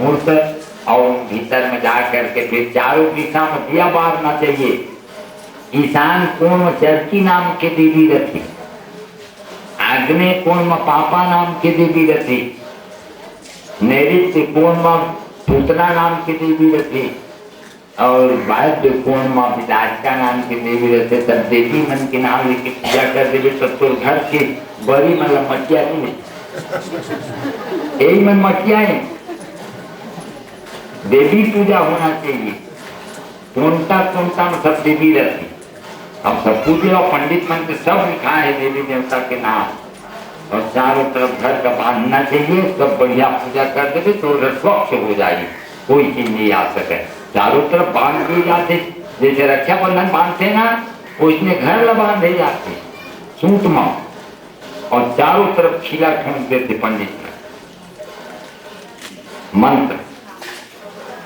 मूर्त और भीतर में जा करके फिर चारों दिशा में दिया बारना चाहिए। ईशान कोण में चरकी नाम के देवी रथी, आग्नेय कोण में पापा नाम के देवी रथी, नैऋत्य कोण में पूतना नाम की देवी रथी और वायव्य कोण में विदारिका नाम की देवी रथे। तब देवी मन के नाम लेके पूजा कर देवे तब तो घर के बड़ी मतलब मटिया नहीं, यही में मटिया है। देवी पूजा होना चाहिए। कोणता में सब देवी रहती। अब सब पूजे और पंडित मन के सब लिखा है देवी देवता के नाम और चारों तरफ घर का बांधना चाहिए। सब बढ़िया पूजा कर देवे तो स्वच्छ हो जाएगी, कोई चीज नहीं आ सके। चारों तरफ बांध दिए जाते, जैसे रक्षाबंधन बांधते ना उसमें घर बांधे जाते सूट में और चारों तरफ खिला ठोंक देते पंडित में मंत्र।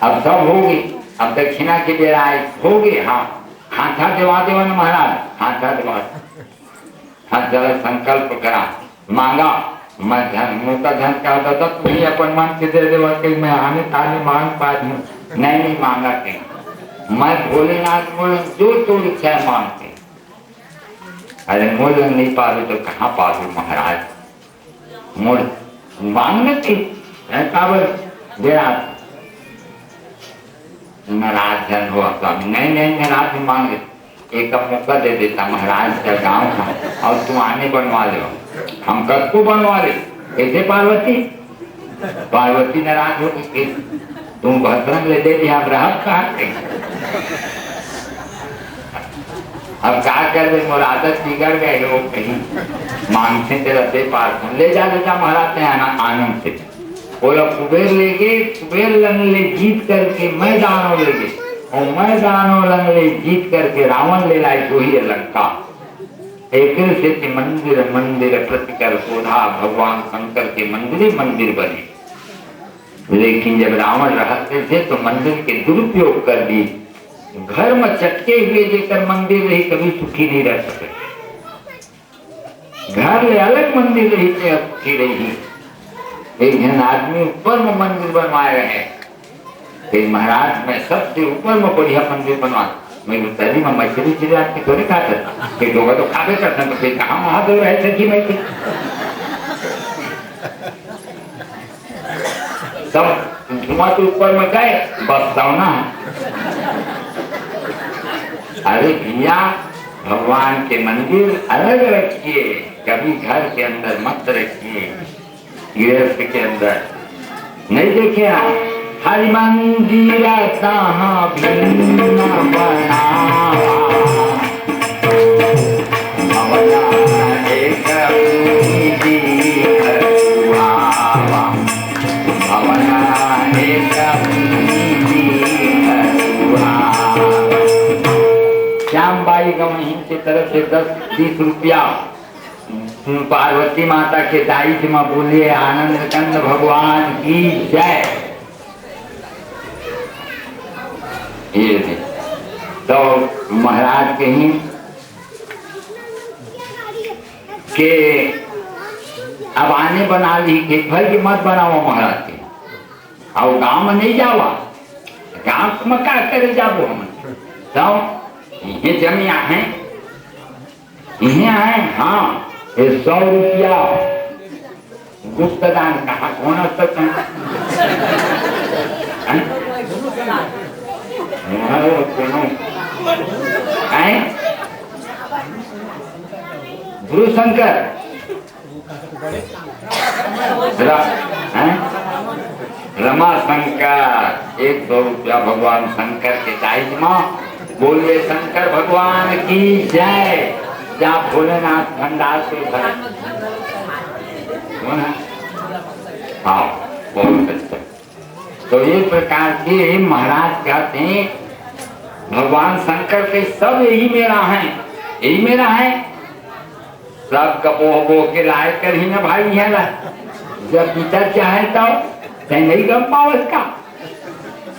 अब सब हो गई, अब दक्षिणा के बेरा आए हो गए। हाँ हाथा देवा देवन महाराज, हाथा देवा हाथ जरा संकल्प करा, मांगा मैं धन मोटा धन का दादा तुम्हें अपन मन के दे देवा कि मैं आने ताने मांग पाती हूँ। नहीं मांगा के मैं भोलेनाथ बोले जो तो इच्छा है मांगते। अरे मोल नहीं पावे तो कहाँ पावे महाराज, मोल मांगने थी काबर बेरा नाराज जन हुआ स्वामी। नहीं नाराज मांगे, एक मौका दे देता महाराज का गांव था और तुम आने बनवा लो, हम कब को बनवा ले। कैसे पार्वती नाराज हो गई, तुम भद्रन ले दे दिया, अब रहत कहाँ थे। अब क्या कर दे, मोर आदत बिगड़ गए हो कहीं मांगते थे रते पार ले जा महाराज ने आनंद से बोला कुबेर लंगले जीत करके मैदानों ले गए और मैदानों लंगले जीत करके रावण ले लाए जो ही लंका। एक से मंदिर मंदिर प्रतिकर शोधा, भगवान शंकर के मंदिर बने। लेकिन जब रावण रहते थे तो मंदिर के दुरुपयोग कर दी। घर में चटके हुए देकर मंदिर रही, कभी सुखी नहीं रह सके। घर ले अलग मंदिर रही थे, सुखी रही। एक जन आदमी ऊपर में मंदिर बनवाए रहे, फिर महाराज मैं सबसे ऊपर में बढ़िया मंदिर बनवा। मैं तरी में मछली चिड़िया थोड़ी खाता था, फिर लोग तो खावे करते तो फिर कहाँ महादेव रहे थे कि मैं सब धुआं के ऊपर में गए बस सौना। अरे भैया भगवान के मंदिर अलग रखिए, कभी घर के अंदर मत रखिए। गृहस्थ के अंदर नहीं देखे हरि मंदिर कहाँ भिन्न बनावा, एक श्यामबाई गवही की तरफ से 10-20 रुपया पार्वती माता के दाइज में बोलिए आनंद कंद भगवान की जय। ये तो महाराज कहीं के अब आने बना ली कि फल की मत बनाओ महाराज के, और गांव में नहीं जावा, गांव में क्या करे जाबो हम तो ये जमिया है यहाँ है। हाँ 100 रुपया गुप्त दान कहा कौन सकता है गुरु शंकर रमा शंकर 100 रुपया भगवान शंकर के दाइज में बोलिए शंकर भगवान की जय। जहाँ भोलेनाथ भंडार से भरे। हाँ बहुत अच्छा। तो ये प्रकार के महाराज कहते हैं भगवान शंकर के सब यही मेरा है, यही मेरा है। सब कपो के लाए कर ही ना भाई है ना, जब भीतर चाहे तो नहीं गम पाओ इसका,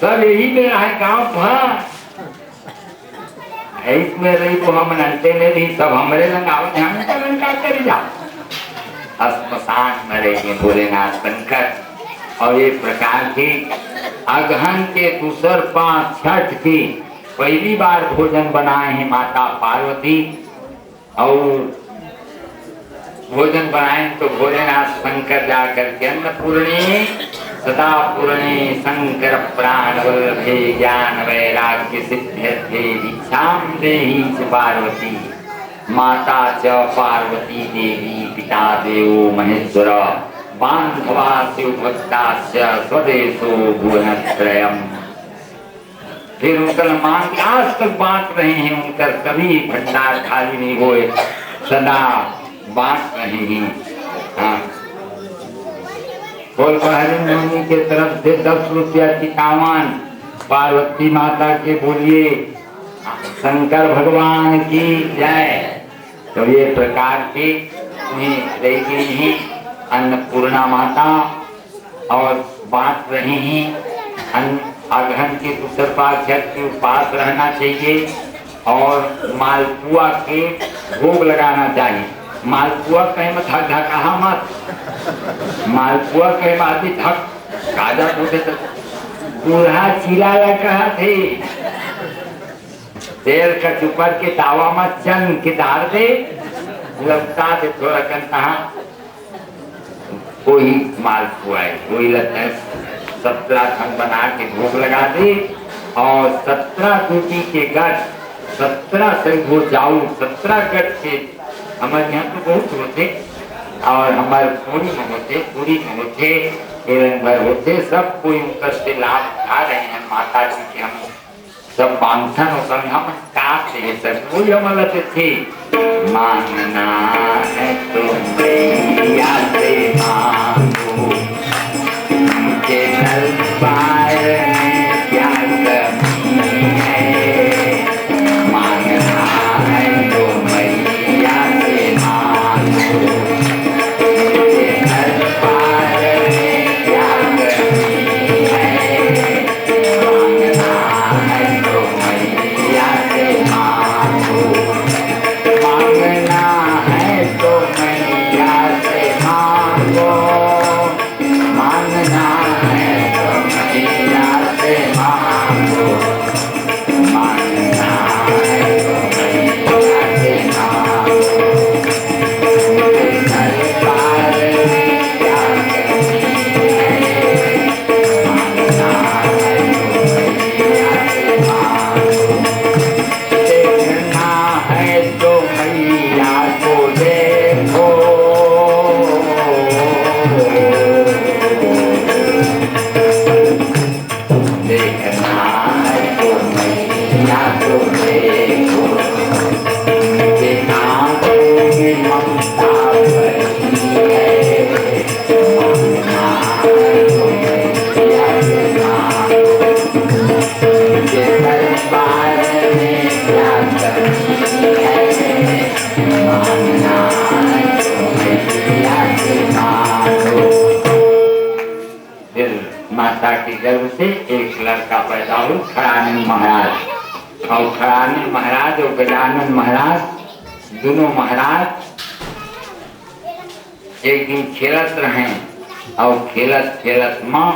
सब यही मेरा है। गाँव भर इसमें रही तो हम नंटे में रही, सब हमरे लंगावत है, हम तो लंका कर जाओ। अस्मशान में रहेंगे भोलेनाथ शंकर। और ये प्रकार की अगहन के दूसर पांच छठ की पहली बार भोजन बनाए हैं माता पार्वती। और भोजन बनाए तो भोलेनाथ शंकर जाकर के अन्नपूर्णे सदा पूर्णे शंकर प्राण वल्लभे ज्ञान वैराग्य सिद्ध्यर्थे दीक्षां देहि च पार्वती। माता च पार्वती देवी पिता देवो महेश्वर बांधवास्यो भक्तास्य स्वदेशो भुवनत्रयम्। फिर उनका मान आज तक बांट रहे हैं, उनका कभी भंडार खाली नहीं हुए, सदा बांट रहे हैं। हाँ, बोल मुनि के तरफ से 10 रुपया की कामान पार्वती माता के बोलिए शंकर भगवान की जय। तो ये प्रकार के रही गई हैं अन्नपूर्णा माता और बांट रहे हैं। अगहन के दूसर पाछठ के उपास रहना चाहिए और मालपुआ के भोग लगाना चाहिए। मालपुआ कहीं मत धक धका मत, मालपुआ कहीं आदि धक काजा बोले तो बूढ़ा चिरा कहा थे तेल का चुपर के तावा मत चंद के धार दे लगता थे थोड़ा कहा कोई मालपुआ है कोई लगता है 17 खंड बना के भोग लगा दे और 17 रोटी के गठ 17 से हो जाऊ 17 गठ के हमारे यहाँ तो बहुत होते और हमारे पूरी में होते एवं भर होते सब कोई उनका से लाभ उठा रहे हैं माता जी के। हम सब बांधन होकर हम काट रहे सब कोई हमारा थे मानना है तो मैया से मांगो के दरबार में क्या कमी है। मांगना है तो मैया से मांगो के दरबार में क्या कमी है। मांगना है तो मैया से मांगो। मांगना है तो मैया से मांगो। मांगना है तो मैया से मांगो। मांगना है तो मैया से मांगो। दरबार में क्या कमी है। मांगना है तो मैया से मांगो। देखना है तो मैया को देखो। देखना है तो मैया को देखो। आंखों में ममता भरी है। मांगना है तो मैया से मांगो। के दरबार में क्या कमी है। मांगना है तो मैया से मांगो। फिर माता के गर्भ से एक लड़का पैदा हुआ खड़ानंद महाराज। और खड़ानंद महाराज और गजानन महाराज दोनों महाराज एक दिन खेलत रहे और खेलत खेलत माँ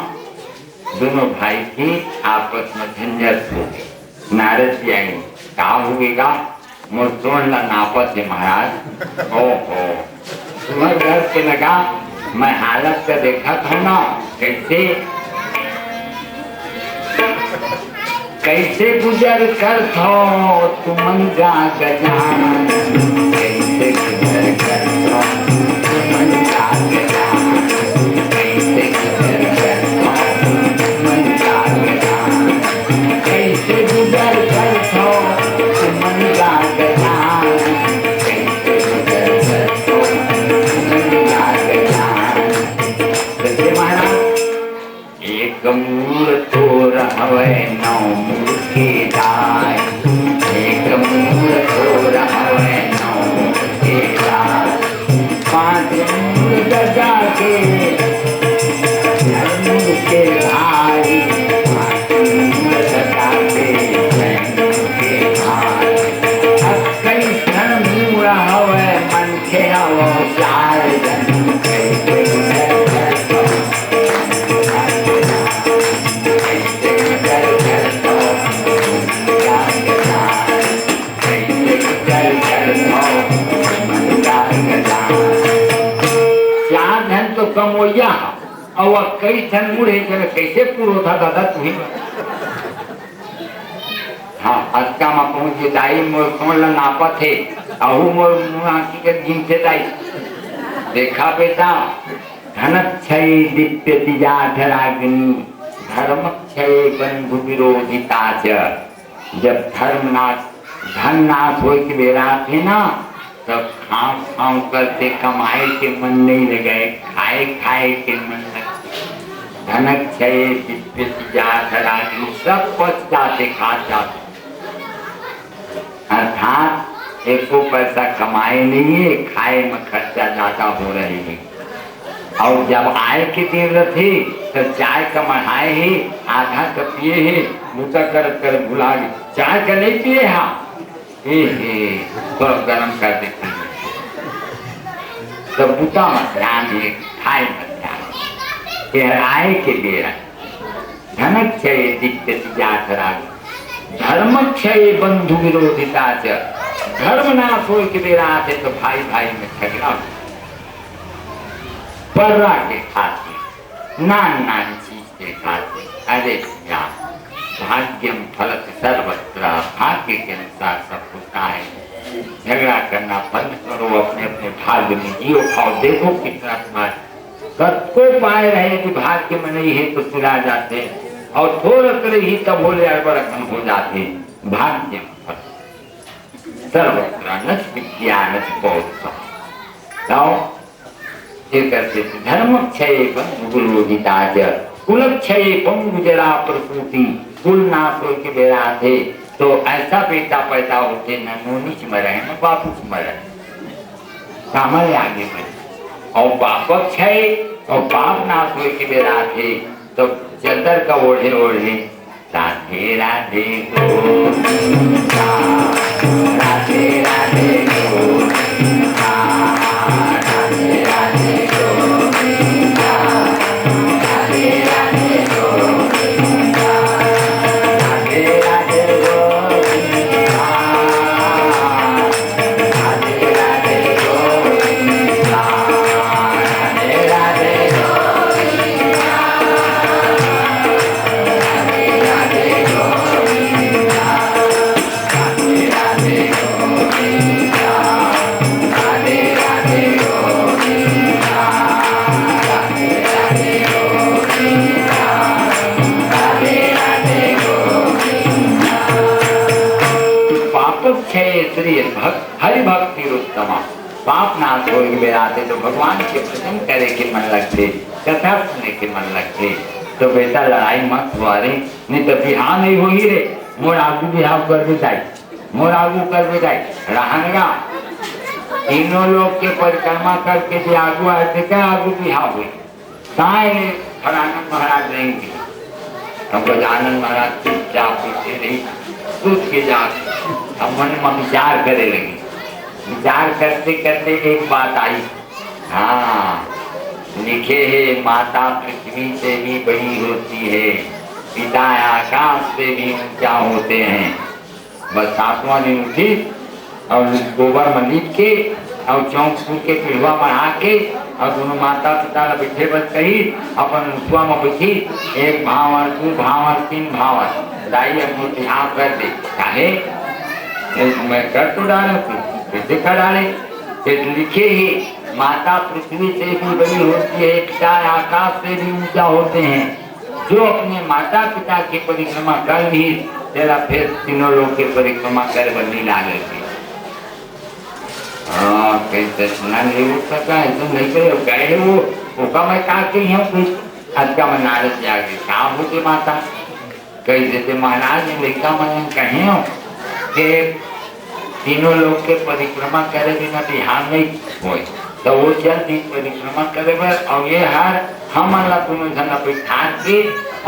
दोनों भाई की आपस में झंझट हो गई। नारद जी आई क्या होगा मुर्तोड़ नापत है महाराज। ओहो तुम्हारे घर से लगा मैं हालत का देखा था ना कैसे गुजर कर थो तुमन का गजान। कैसे गुजर कर थो तुमन का गजान। कैसे गुजर कर थो तुमन का गजान। कैसे गुजर कर थो तुमन का गजान। कैसे गुजर कर थो तुमन का गजान। जैसे महाराज एक मूल तो रहवे नौ मूल के दाय। एक मूल तो रहवे नौ मूल के दाय। 5 मूल गजा के मूल के भाई। 5 मूल गजा के मूल के भाई। अब कई क्षण मूल हवे मन के हवो 4 जन। कैसे गुजर कर थो पुरवैया और कई ठन मुड़े कैसे पूरो था दादा तुम्हें। हाँ अटका में पहुंचे दाई मोर कमल नापा थे आहू मोर आंखी के जिम थे दाई देखा बेटा धनक्षय दीप्य तिजाठराग्नि धर्मक्षय बंधु विरोधिता च। जब धर्म नाश धन नाश हो के बेरा थे ना तब खाम खाम करते कमाए के मन नहीं लगे खाए खाए के मन लगे। धनक्षय दीप्य तिजाठराग्नि सब पच जाते खा जाते अर्थात एक को पैसा कमाए नहीं है खाए में खर्चा ज्यादा हो रही है। और जब आए के दिन थे तो चाय का मढ़ाए ही आधा का पिए है बूटा कर भुला गए चाय का नहीं पिए हाँ थोड़ा गर्म कर देते तो बूटा मत ध्यान है खाए मत ध्यान आए के बेरा धनक्षय दीप्य तिजाठराग्नि धर्मक्षय बंधु विरोधिता च। धर्म नाश हो के बेरा आते तो भाई भाई में झगड़ा पर्रा के खाते नान नान चीज के खाते। अरे क्या भाग्यम फलत सर्वत्र भाग्य के अनुसार सब होता है। झगड़ा करना बंद करो अपने अपने भाग्य में जियो खाओ देखो कितना तुम्हारे सबको पाए रहे कि भाग्य में नहीं है तो चुरा जाते हैं और थोड़ा करे ही तब बोले अड़बड़कन हो जाते भाग्य सर्वत्र नच विद्या नच बौद्ध करते धर्म क्षय विरोधिता कुल क्षय पंगु जरा प्रसूति कुल नाश हो के बेरा थे तो ऐसा बेटा पैदा होते न नोनीच मरे न बापूच मरे सामने आगे बढ़े और बाप क्षय और बाप नाश हो के बेरा थे तो चदर का ओढ़े ओढ़े राधे राधे गोविंदा राधे राधे गोविंदा राधे राधे गोविंदा राधे राधे गोविंदा राधे राधे गोविंदा राधे राधे गोविंदा राधे राधे हरि भक्ति उत्तमा पाप नाश हो आते तो भगवान के प्रसन्न करे के मन लगते कथा सुनने के मन लगते तो बेटा लड़ाई मत हुआ रे नहीं तो बिहार नहीं होगी रे मोर आगू बिहाव कर भी जाए मोर आगू कर भी जाए रहनगा तीनों लोग के परिक्रमा करके जो आगू आए थे क्या आगू बिहाव हुई साए फलानंद महाराज रहेंगे हम गजानंद महाराज चुपचाप पीछे नहीं सोच के जा हम मन में विचार करे लगे विचार करते करते एक बात आई हाँ लिखे है माता पृथ्वी से भी बड़ी होती है पिता आकाश से भी ऊंचा होते हैं। बस 7वां दिन उठी और गोबर में लीप के और चौक फूट के पिलवा बढ़ा के और दोनों माता पिता बैठे बस कही अपन उठवा में बैठी एक भावर 2 भावर 3 भावर दाई अंगूठी हाँ कर दे चाहे मैं कर तो डाले कैसे कर डाले लिखे ही माता पृथ्वी से भी बड़ी होती है पिता आकाश से भी ऊंचा होते हैं। जो अपने माता पिता की परिक्रमा कर ली तेरा फिर तीनों लोग की परिक्रमा कर बनी लागे कैसे सुना नहीं उठ सका है तुम नहीं करे गए वो का मैं कहा के यहाँ कुछ आज का मैं नारद जागे कहा होते माता कही देते महाराज लेखा मन कहे हो कि तीनों लोग के परिक्रमा करे बिना बिहार नहीं हो तो वो जल्दी परिक्रमा करे और ये हर हम अल्लाह दोनों जन बैठा के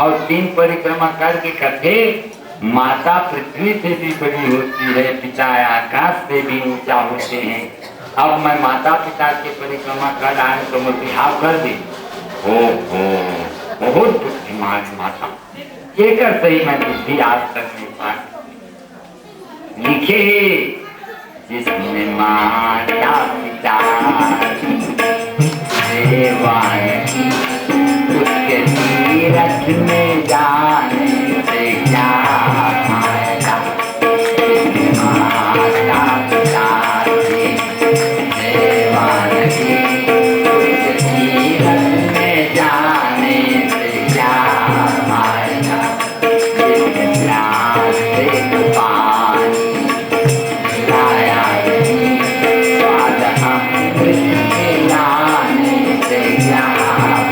और 3 परिक्रमा करके कथे माता पृथ्वी से भी बड़ी होती है पिता आकाश से भी ऊंचा होते हैं। अब मैं माता पिता की परिक्रमा कर रहा हूँ तो मैं बिहार कर दी हो बहुत बुद्धिमान माता ये कर सही मैं बुद्धि आज तक नहीं पाई लिखे जिसमें माता पिता सेवा में जाने से क्या फायदा, माता पिता की देवानगी, तीरथ में जाने से क्या फायदा, प्यास से पानी लाया नहीं, स्वाद अमृत पिलाने से क्या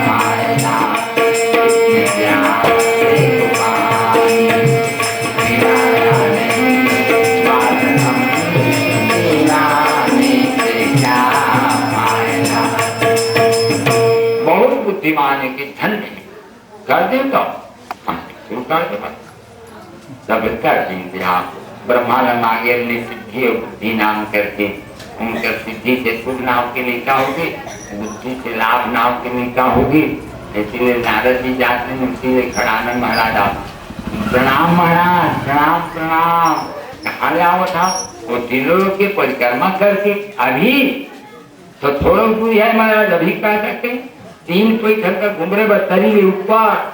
फायदा, प्यास से पानी पिलाया नहीं, स्वाद अमृत पिलाने से क्या फायदा। बहुत बुद्धिमान है कि धन नहीं कर दे तो शुरू कर दे, तब कर देंगे आप। ब्रह्मानंद मांगे ने सिद्धि और बुद्धि नाम करके, उनकर सिद्धि से सुख नाव की निका होगी, बुद्धि से लाभ नाव की निका होगी। इसलिए नारद जी जाते हैं, इसीलिए खड़ानंद महाराज आप प्रणाम महाराज, प्रणाम प्रणाम। कहाँ जाओ था? वो तीनों लोग की परिक्रमा करके अभी तो थोड़ा दूर है महाराज, अभी क्या करते 3 कोई घर का घुमरे बतरी के ऊपर।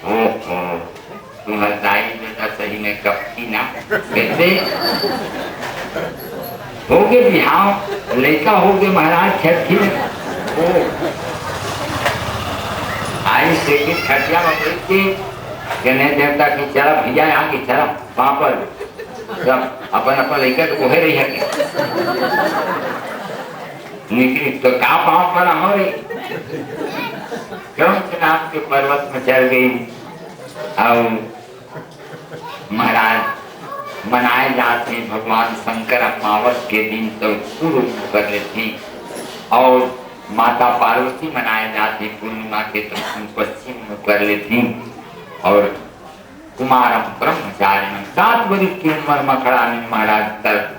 ओहो तुम हसाई बेटा सही में कपटी ना कैसे हो गए बिहाव लड़का हो गए महाराज छठी आई से कि खटिया के कहने देवता की चला भैया यहाँ की चला वहां पर सब अपन अपन लड़का तो कोहे रही है निकली तो का पाँव पर हो रही क्यों नाम के पर्वत में चल गई। और महाराज मनाए जाते भगवान शंकर अमावस के दिन तो पूर्व कर लेती और माता पार्वती मनाए जाते पूर्णिमा के तो पश्चिम में कर लेती और कुमार ब्रह्मचारी 7 वर्ष की उम्र में खड़ानंद महाराज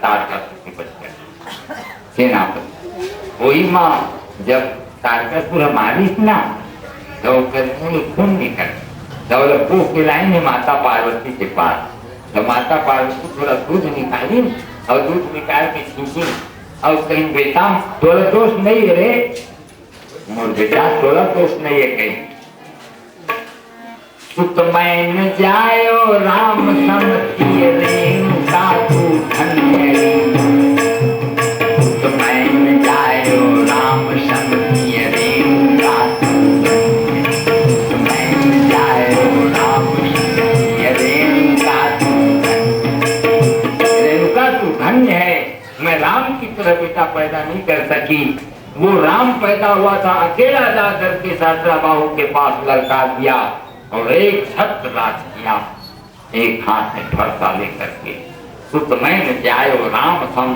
तारकासुर बचकर सेनापति वही माँ जब तारकासुर मारी ना तो खून निकल दौलतपुर के लाइन में माता पार्वती के पास, तो माता पार्वती थोड़ा दूध निकाली और दूध निकाल के छींची और कहीं बेटा थोड़ा दोष नहीं है रे, मोर बेटा थोड़ा दोष नहीं है कहीं सुत मैन जायो राम समझिए रेणुका तू धन्य, सुत मैन जायो राम समझिए रेणुका तू धन्य है। मैं राम की तरह बेटा पैदा नहीं कर सकी, वो राम पैदा हुआ था अकेला जा करके सहस्रा बाहु के पास लड़का दिया और एक छत्र राज किया, एक हाथ में फरसा लेकर के सुत मैन जायो राम सम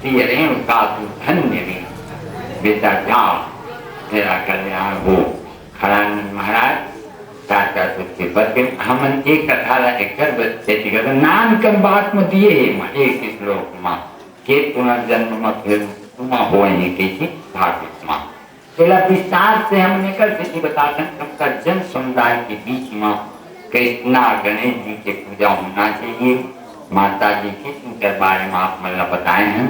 रेणुका तू धन्य रे, बेटा जाओ तेरा कल्याण हो। खड़ानंद महाराज हम एक कथा एक नाम कम बात में दिए एक श्लोक माँ के पुनर्जन्म में फिर तुम हो कैसी भागवत माँ पहला विस्तार से हमने कल से बताते उनका जन समुदाय के बीच में कृष्णा गणेश जी की पूजा होना चाहिए, माता जी की उनके बारे में आप मतलब बताए हैं।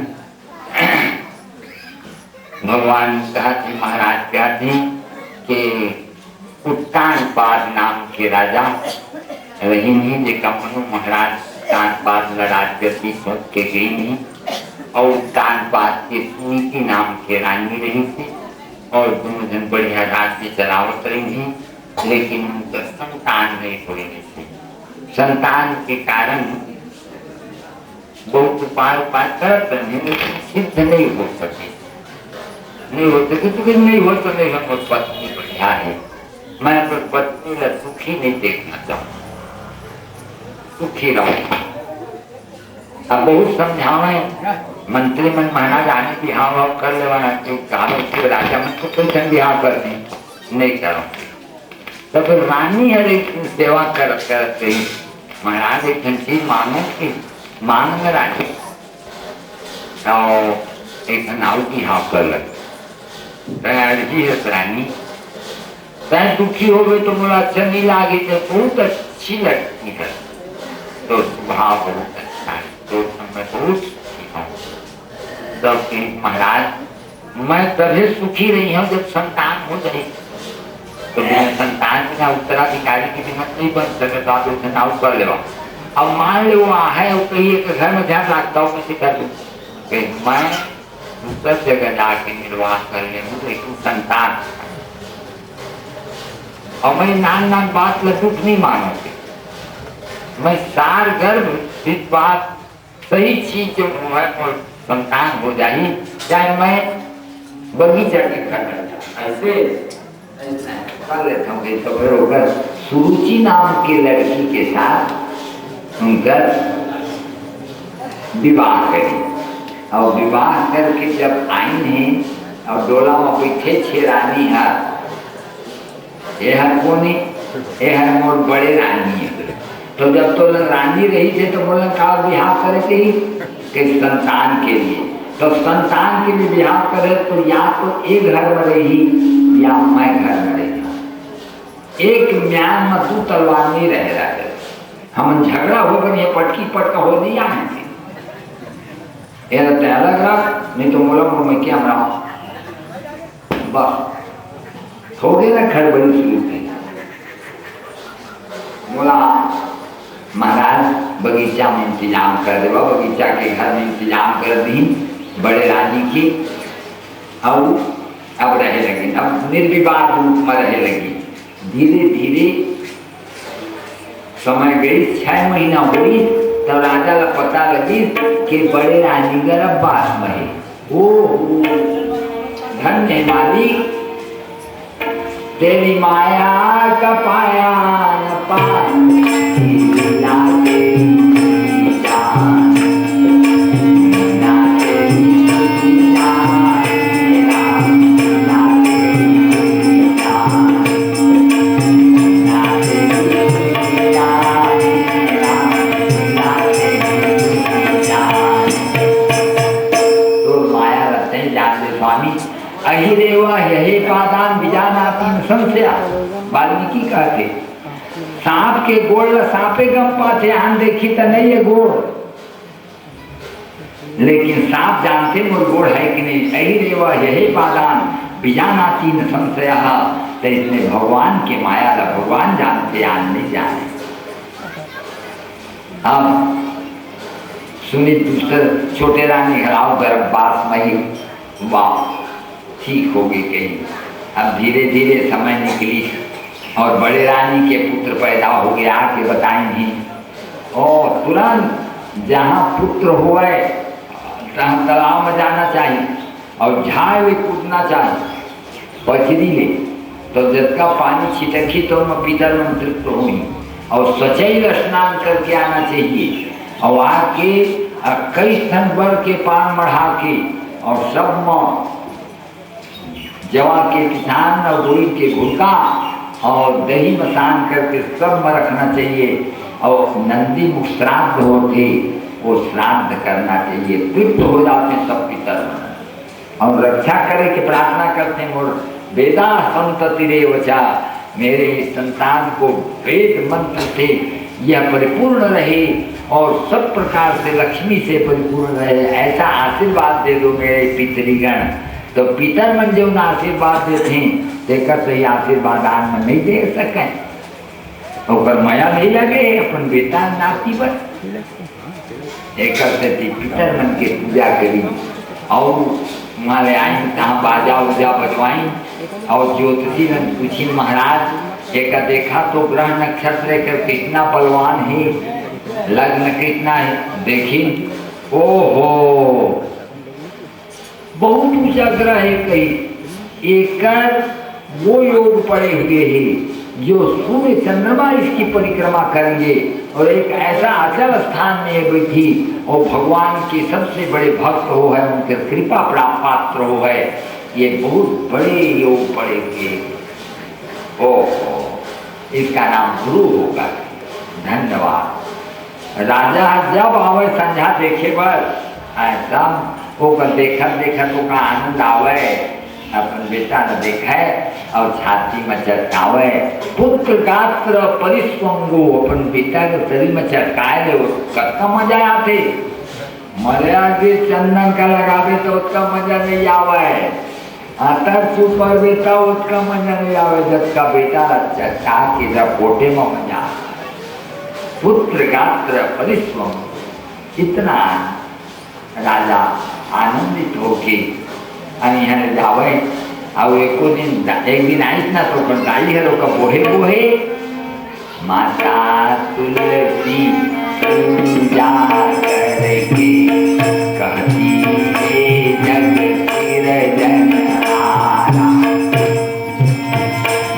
भगवान कहा थी महाराज क्या थी कि उत्तानपाद नाम के राजा रही नहीं जो मनु महाराज उत्तानपाद लड़ाज्य सोच के गई नहीं और उत्तानपाद के सुनीति नाम के रानी रही थी और दोनों जन बढ़िया राज्य चलावत रही थी, लेकिन उनका संतान नहीं हुई थी। संतान के कारण बहुत उपाय करते हैं लेकिन सिद्ध नहीं हो सके, नहीं हो सके तो नहीं हो तो नहीं हम पत्नी बढ़िया है, मैं अपनी पत्नी का सुखी नहीं देखना चाहूँ, सुखी रहो। अब बहुत समझावे मंत्री मन महाराज आने की हाँ वाव कर लेवाना के राजा मन को कोई बिहार कर नहीं करो। तब रानी हर एक सेवा कर गई महाराज एक चीज मानो कि मांग में रानी और एक नाव की हाँ कर लगी रानी तय दुखी हो गई तो बोला अच्छा नहीं लागे तो बहुत अच्छी लगती है तो स्वभाव बहुत अच्छा है तो मैं बहुत सुखी हूँ। तब महाराज मैं तभी सुखी रही हूँ जब संतान हो जाए तो बिना संतान बिना उत्तराधिकारी की कीमत नहीं बन सके, तो आप उसे नाव कर ले। अब मान लो वहाँ है वो कहीं एक घर में ध्यान रखता हूँ किसी कर मैं दूसर जगह जाके निर्वाह कर ले, मुझे तू संतान और मैं नान बात लटूट नहीं मानोगे, मैं सार गर्भ इस बात सही चीज जो है और संतान हो जाए, चाहे मैं बगीचा के खड़ा ऐसे कर लेता हूँ। तो बरोबर सुरुचि नाम की लड़की के साथ उनकर विवाह करी और विवाह करके जब आई हैं और डोला में बैठे छे रानी है, ये हर कोनी ये हर मोर बड़े रानी है। तो जब तो रानी रही थे तो बोला का विवाह करे थे कि संतान के लिए, तो संतान के लिए विवाह करे तो या तो एक घर में रही या मैं घर में रही, एक म्यान में तू तलवार नहीं रह रहा है, हम झगड़ा हो गए ये पटकी पटका हो दिया है ये अलग रख, नहीं तो बोला मैं क्या रहा बस थोड़े ना खड़बड़ी शुरू थी। बोला महाराज बगीचा में इंतजाम कर देवा, बगीचा के घर में इंतजाम कर दी बड़े रानी की, और अब रहे लगी, अब निर्विवाद रूप में रहे लगी। धीरे धीरे समय गई, 6 महीना हुई, तब राजा का पता लगी कि बड़े रानी गर्भवास में है। ओ धन्य मालिक तेरी माया का पाया न यही पादान बीजानातीन संशया। वाल्मीकि कहते सांप के गोड़ सांपे गम पाते आन देखी तो नहीं है गोड़, लेकिन सांप जानते मोर गोड़ है कि नहीं। यही रेवा यही पादान बीजानातीन संशया, तो इसने भगवान के माया ला भगवान जानते आन नहीं जाने। अब सुनी दूसरे छोटे रानी हराव गर्भवास में, वाह ठीक हो गई कहीं। अब धीरे धीरे समय निकली और बड़े रानी के पुत्र पैदा हो गया के बताएंगे, और तुरंत जहाँ पुत्र हुआ तहाँ तालाब में जाना चाहिए और झाड़ में कूदना चाहिए पथरी में, तो जिसका पानी छिटकी तो मैं पितर में तृप्त हुई और सचैल स्नान करके आना चाहिए और आके कई स्थन बर के पान मढ़ा के और सब में जवा के किसान और गोई के घुड़का और दही मसान करके सब में रखना चाहिए। और नंदी मुख श्राद्ध होते वो श्राद्ध करना चाहिए, तृप्त हो जाते सब पितर और रक्षा करे की प्रार्थना करते हैं। और वेदा संततिरे वचा, मेरे संतान को वेद मंत्र से यह परिपूर्ण रहे और सब प्रकार से लक्ष्मी से परिपूर्ण रहे, ऐसा आशीर्वाद दे दो मेरे पितृगण। तो पितर मन जो आशीर्वाद देते देकर सही आशीर्वाद आन में नहीं दे सके, और माया नहीं लगे अपन बेटा नाती पर एक पितर मन के पूजा करी और हमारे आई कहाँ बाजा उजा बजवाई और ज्योतिषी ने पूछी महाराज एक देखा तो ग्रह नक्षत्र कर कितना बलवान है, लग्न कितना है, देखी ओहो बहुत ऊंचा ग्रह है, कहीं एक वो योग पड़े हुए हैं जो सूर्य चंद्रमा इसकी परिक्रमा करेंगे और एक ऐसा अचल स्थान में बैठी और भगवान के सबसे बड़े भक्त हो है, उनके कृपा प्राप्त पात्र हो है, ये बहुत बड़े योग पड़े हुए। ओहो इसका नाम गुरु होगा। धन्यवाद। राजा जब आवे संध्या देखे बस ऐसा होकर देखा देखा तो का आनंद आवे, अपन बेटा ने देखा और छाती में चटकावे, पुत्र गात्र परिस्वंगो, अपन बेटा के शरीर में चटकाए दे उसका मजा आते। मर्यादा चंदन का लगावे तो उसका मजा नहीं आवे, आता सुपर बेटा उसका मजा नहीं आवे, जब का बेटा चचा के जब कोटे में मजा, पुत्र गात्र परिश्रम, इतना राजा आनंदित होके आणि ह्याने जावे। और एक दिन आईच ना तो पण गाई है लोग बोहे बोहे माता तुलसी पूजा करके कहती है जग सिरजनहारा।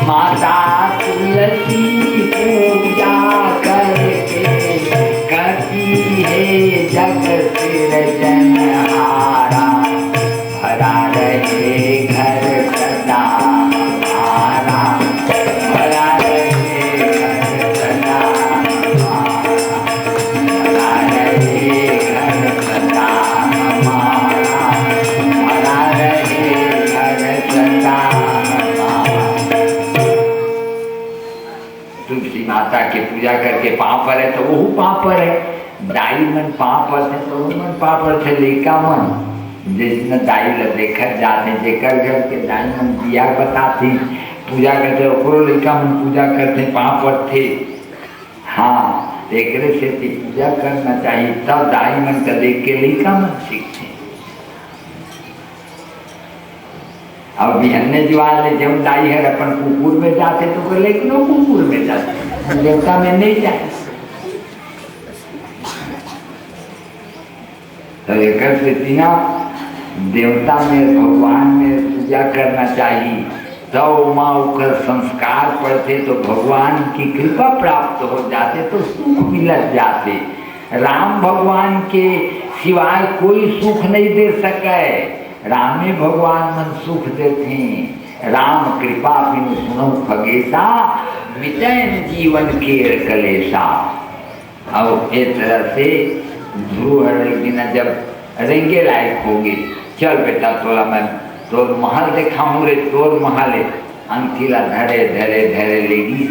माता तुलसी पूजा करके कहती है जग सिरजनहारा। भरा रहे घर सदा हमारा, भरा रहे घर सदा हमारा, भरा रहे घर सदा हमारा, भरा रहे घर सदा हमारा। तुलसी माता के पूजा करके पाँव पर है तो वो पाँव पर है, दाई मन पाँव पर थे तो मन पाँव पर थे, लेका मन जिसने दाई ल देखकर जाते जेकर घर के दाई मन दिया बताती पूजा करते ओकरो लड़का मन पूजा करते पाँव पर थे। हाँ एकरे से पूजा करना चाहिए, तब दाई मन का देख के लड़का मन सीखते। अब बिहन्ने ज्वाल जब दाई है अपन कुकुर में जाते तो लेकिन वो कुकुर में जाते, देवता में नहीं जाए। तो एक तीना देवता में भगवान में पूजा करना चाहिए, तो माँ कर संस्कार पड़ते तो भगवान की कृपा प्राप्त हो जाते, तो सुख मिलत जाते। राम भगवान के सिवाय कोई सुख नहीं दे सके, रामे भगवान मन सुख देते। राम कृपा बिनु सुनो खगेशा, मिटैन जीवन के कलेशा। और इस तरह से ध्रुव बिना जब रेंगे लायक होगी, चल बेटा तोला मैं तोर महल दिखाऊं रे, तोर महल अंकिला धरे धरे धरे लेगी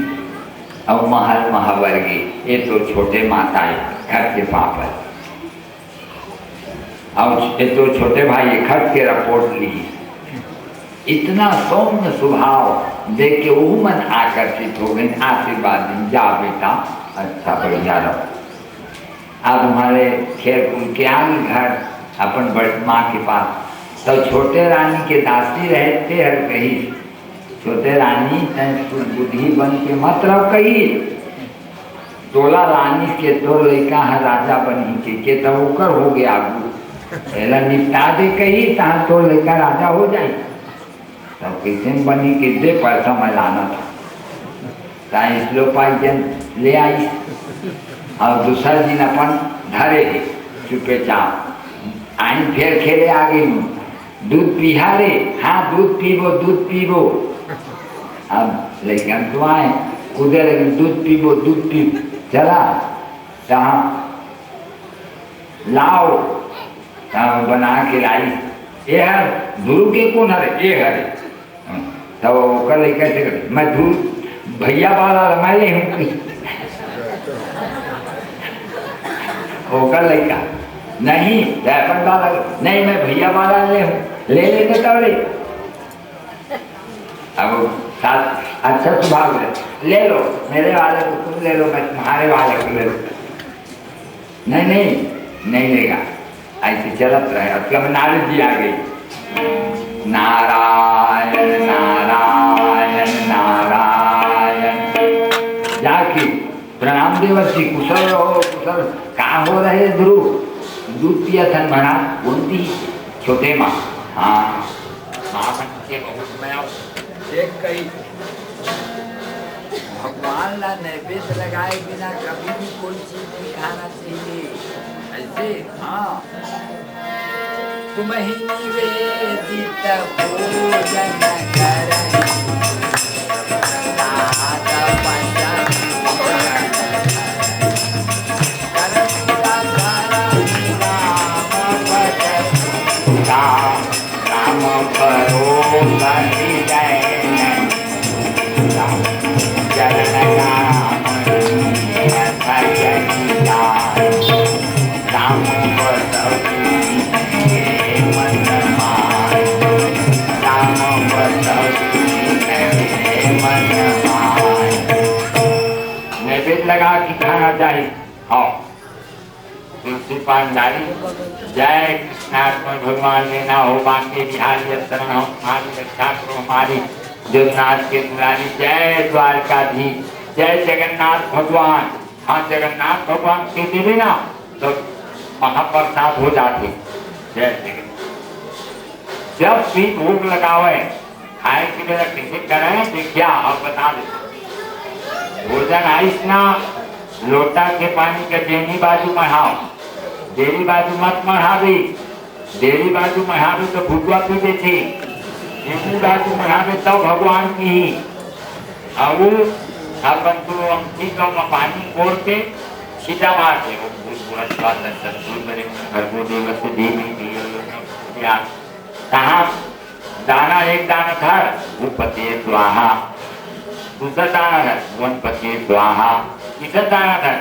और महल महावर्गी। ये तो छोटे माताएं घर के पापा और ये तो छोटे भाई खट के रिपोर्ट ली। इतना सौम्य स्वभाव देख के वो मन आकर्षित हो गए, आशीर्वाद दी, जा बेटा अच्छा बढ़िया रहो। अब हमारे खेर कुल के आगे घर अपन बड़ी माँ के पास, तो छोटे रानी के दासी रहते हर कही, छोटे रानी बुद्धि बन के मत रहो कही, तोला रानी के तो लड़का है राजा बनी के तो ओकर हो गया आगू, पहला निपटा दे कही तहाँ तो लड़का राजा हो जाए। तब तो कैसे बनी के दे पैसा मैं लाना था, ताई इसलो पाई ले आई। और दूसरा दिन अपन धरे चुपे चाप आई, फिर खेले आगे दूध पिहारे, हाँ दूध पीबो दूध पीबो। अब लेकिन तो आए कूदे लगे दूध पीबो दूध पी, चला तहाँ लाओ तहाँ बना के लाई। ये हर ध्रुव के कौन हरे ये हरे, तब वो कर ले कैसे कर, मैं ध्रुव भैया वाला मैं ले हूँ होकर लड़का नहीं अपन वाला नहीं, मैं भैया वाला ले हूँ, ले लेते तब अब साथ अच्छा स्वभाव ले लो, मेरे वाले को तुम ले लो, मैं तुम्हारे वाले को ले लो। नहीं नहीं नहीं लेगा, ऐसे चलत रहे। अब क्या नारद जी आ गई, नारायण नारायण नारायण जाके प्रणाम देवती, कुशल रहो कुशल। कहाँ हो रहे ध्रुव, दूध पिया था बना बोलती छोटे माँ। हाँ माँ के बहुत में एक कही भगवान ला नैवेद्य लगाए बिना कभी भी कोई चीज नहीं खाना चाहिए ऐसे। हाँ तुम ही निवेदित भोजन करें, राम करो राम लगा के खाना चाहिए। आओ तुलसी पान डाली। जय कृष्णार्पण भगवान लेना हो बांके बिहारी शरण हो हमारी रक्षा करो हमारी जगन्नाथ के दुलारी। जय द्वारकाधीश जय जगन्नाथ भगवान। हाँ जगन्नाथ भगवान के देवे ना तो महाप्रसाद हो जाते। जय जगन्नाथ। जब भी भूख लगावे खाए के लिए कैसे करें देखिए आप बता दे। भोजन आइस ना लोटा के पानी का जेनी बाजू मढ़ाओ। देरी बाजू मत मढ़ावी। देरी बाजू मढ़ावी तो भूतवा पी देती। जेनी बाजू मढ़ावे तो भगवान की ही। अब अपन तो अंकी का पानी कोड़ के सीधा मार दे। वो भूत स्वाद मेरे घर को देव से दी नहीं कहाँ दाना एक दाना था वो पते स्वाहा। दूसरा दाना था वन पते स्वाहा। तीसरा दाना था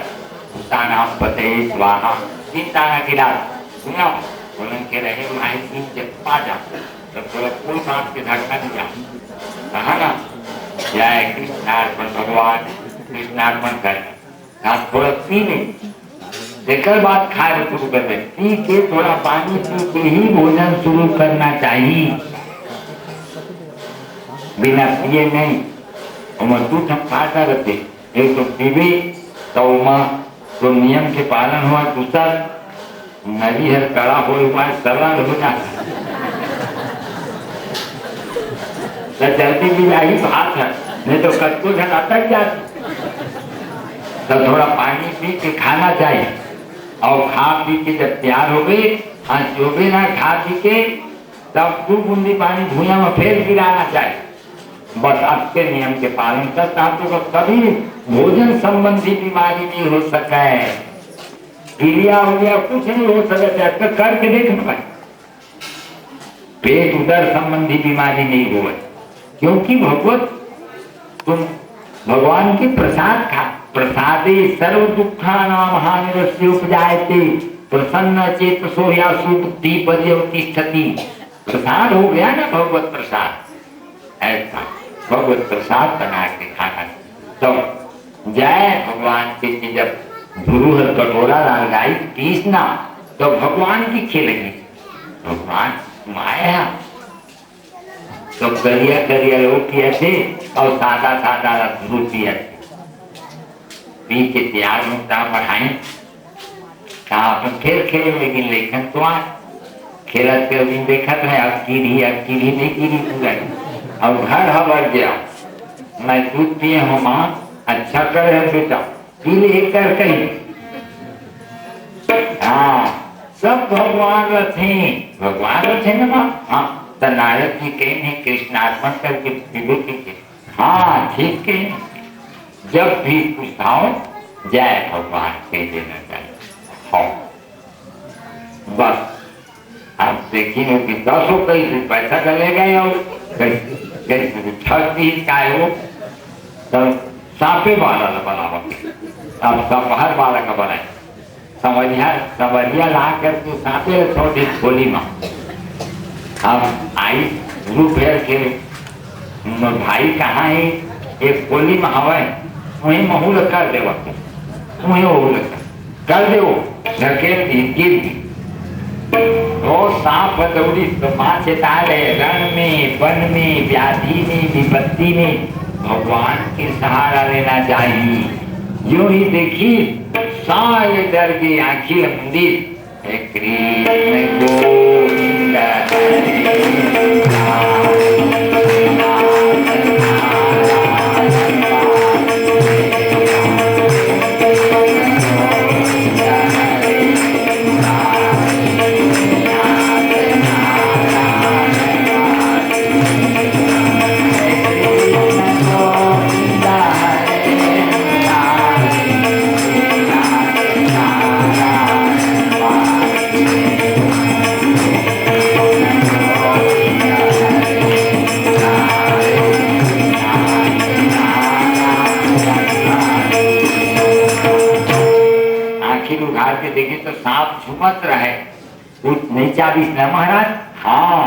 उसका नाम पते स्वाहा। 3 दाना गिरा सुना बोलन के रहे माही 3 जब 5 तब बोला कोई बात के धक्का नहीं जा कहा ना। जय कृष्णार्पण भगवान कृष्णार्पण कर थोड़ा पीने देकर बात खाए शुरू कर दे। पी के थोड़ा पानी पी के ही भोजन शुरू करना चाहिए बिना पिए नहीं। और दूध हम खाता रहते एक तो पीवे तो तो नियम के पालन हुआ। दूसरा नदी है कड़ा हुआ सरल हो जाता जल्दी भी यही बात है नहीं तो कच्चू झन अटक जाती। तो थोड़ा पानी पी के खाना चाहिए और खा पी के जब तैयार हो गए जो भी ना खा पी के तब 2 बूंदी पानी भुइयां में फिर गिराना चाहिए। बस आपके नियम के पालन करता आपको कभी भोजन संबंधी बीमारी नहीं हो सके। क्रिया हो गया कुछ नहीं हो सके करके देखना। पेट उदर संबंधी बीमारी नहीं हो क्योंकि भगवत तुम भगवान के प्रसाद खा। प्रसादे सर्व दुखा नाम हानि उपजायते प्रसन्न चेत सोया सुक्ति पर्यवती स्थिति। प्रसाद हो गया ना भगवत प्रसाद ऐसा भगवत प्रसाद बना के खाना। तो जय भगवान के जब गुरु हर कटोरा लगाई तीसना तो भगवान की खेलेंगे। भगवान माया तो करिया करिया लोग किए थे और सादा सादा दूध पिया थे। पी के तैयार होता बढ़ाए अपन फिर खेले लेकिन लेखन तो खेलत के दिन देखा है अब कीड़ी नहीं कीड़ी पूरा और घर हबर गया। मैं दूध पिए हूँ माँ अच्छा कर है बेटा पी ले कर कहीं। हाँ सब भगवान रथे ना माँ। हाँ तो नारद जी कहे कृष्णार्पण करके विभूति के। हाँ ठीक है जब भी पूछाओ जय भगवान कह देना चाहिए। हाँ बस आप देखिए कि 10 कई पैसा चलेगा और हो तो सांपे वाला बनावा अब संभार वाला का बनाए समरिया ला करके सांपे छोटी खोली में अब आई ग्रुप के भाई कहाँ है एक खोली में हवा वही महूल कर दे वही कर दे ढकेल दी वो सांप दौड़ी तो माँ चेताए रण में वन में व्याधि में विपत्ति में भगवान के सहारा लेना चाहिए। यूं ही देखी सारे डर की आंखी मंदिर कृष्ण गोविंद देखे तो सांप झुमत रहे कुछ नहीं चाबी न महाराज। हाँ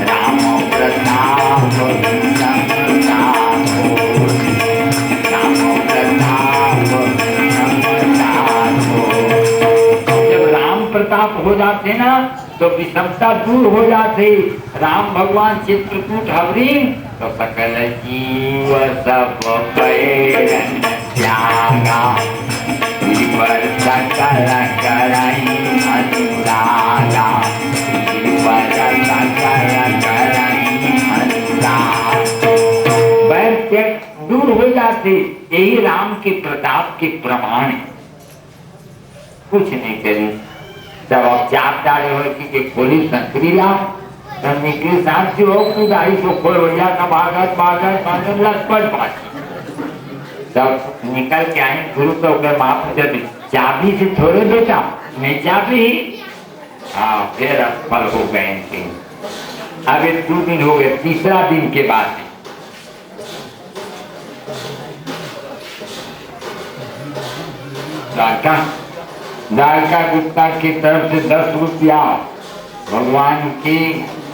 राम प्रताप हो जाते ना तो विषमता दूर हो जाते। राम भगवान चित्रकूट हवरी तो सकल जीव सब बैरन त्यागा, ईश्वर सकल करई अनुरागा, ईश्वर सकल करई अनुरागा। बैर त्याग दूर हो जाते। यही राम के प्रताप के प्रमाण है। कुछ नहीं करी तब अब चाप डाले हो कि खोली संकरी लाओ तब निकली सांस हो दाई को खोल हो जाता भागत भागत भागत लटपट भाग तब निकल के आए गुरु तो माफ जब चाबी से थोड़े बेटा मैं चाबी। हाँ फिर अब फल हो गए। अब 2 दिन हो गए, तीसरा दिन के बाद द्वारका गुप्ता की तरफ से 10 रुपया भगवान की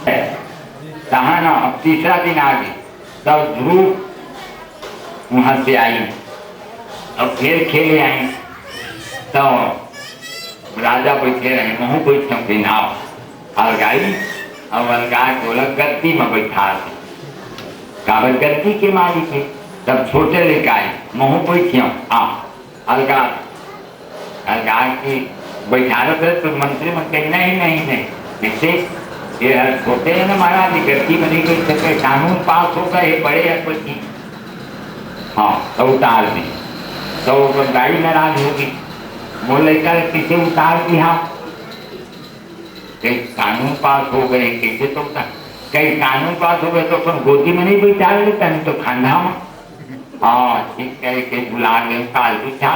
कहा ना। अब तीसरा दिन आ गए तब ध्रुव वहां से आई। अब फिर खेले आई तो राजा बैठे रहे, महू बैठे नाव अलगाई। अब अलगा ढोलक गद्दी में बैठा कागज गद्दी के मालिक है। तब छोटे लेकर आए, महू बैठियो अलगा अलगा की बैठा रहे तो मंत्री में कही नहीं जैसे ये छोटे है ना महाराज, गद्दी में नहीं बैठ सके, कानून पास हो गए बड़े है। हाँ तो उतार दी तो गाड़ी नाराज होगी, बोले किसे उतार दिया। कई कानून पास हो गए कैसे तो उतार, कई कानून पास हो गए तो अपन गोदी में नहीं बैठा लेता, नहीं तो खाना में। हाँ ठीक है बुला गए काल बिठा।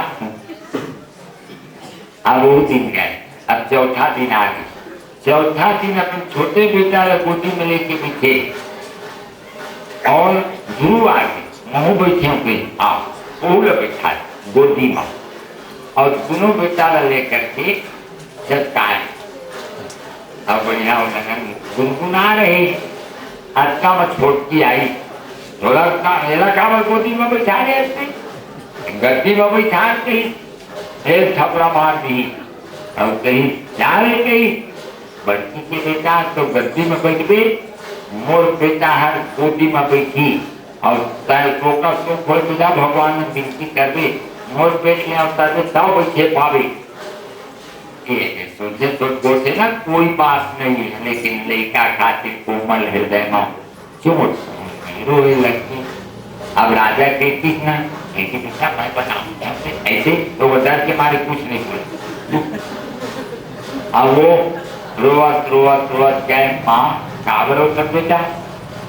अब वो दिन गए, अब चौथा दिन आ गए। चौथा दिन अपन छोटे बेटा गोदी में लेके बैठे और ध्रुव आ गए, महू बैठे हुए बैठा गोदी में और दोनों बेटा लेकर के चटकाए। अब बढ़िया गुनगुना रहे। हटका में छोटकी आई, इलाका में गोदी में बैठा रहे, गद्दी में बैठा के फिर थपड़ा मार दी। और कहीं जा रहे कहीं बड़की के बेटा तो गद्दी में बैठ गए, मोर बेटा हर गोदी में बैठी और टोका तो खोल दिया। भगवान ने विनती कर दी मोर पेट में अवतार में तब बैठे पावे। सोचे तो गोटे ना कोई बात नहीं है, लेकिन लड़का खातिर कोमल हृदय में चोट रोए लगती। अब राजा कहती ना बेटा मैं बताऊंगा ऐसे तो बदल के मारे कुछ नहीं बोले। अब वो रोवत रोवत रोवत गए, माँ काबर हो सब बेटा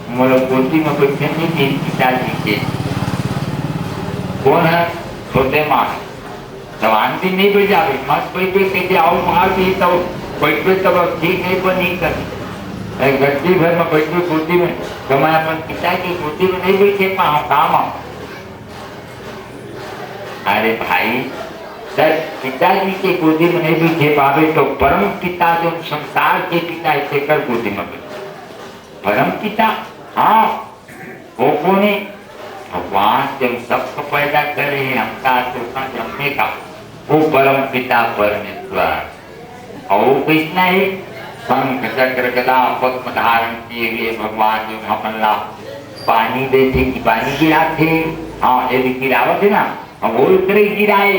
मोलो गोदी में बैठे नहीं पिताजी के। कौन है? छोटे माँ। जवान भी नहीं बैठ जावे, मत बैठे कहते आओ मार दी तो बैठे तब ठीक नहीं पर नहीं कर गड्डी भर में बैठे गोदी में तो मैं अपन पिताजी गोदी में नहीं बैठे पाऊँ काम। अरे भाई सर पिताजी के गोदी में नहीं बैठे पावे तो परम पिता जो संसार के पिता ऐसे कर गोदी में बैठे। परम पिता हाँ वो कौन है? भगवान जब सबको पैदा करे हमका तो जमने का वो परम पिता परमेश्वर। और वो कृष्ण है शंख चक्र गदा पद्म धारण किए हुए भगवान जो हमला पानी देते कि पानी गिराते। हाँ यदि गिरावत है ना वो उतरे गिराए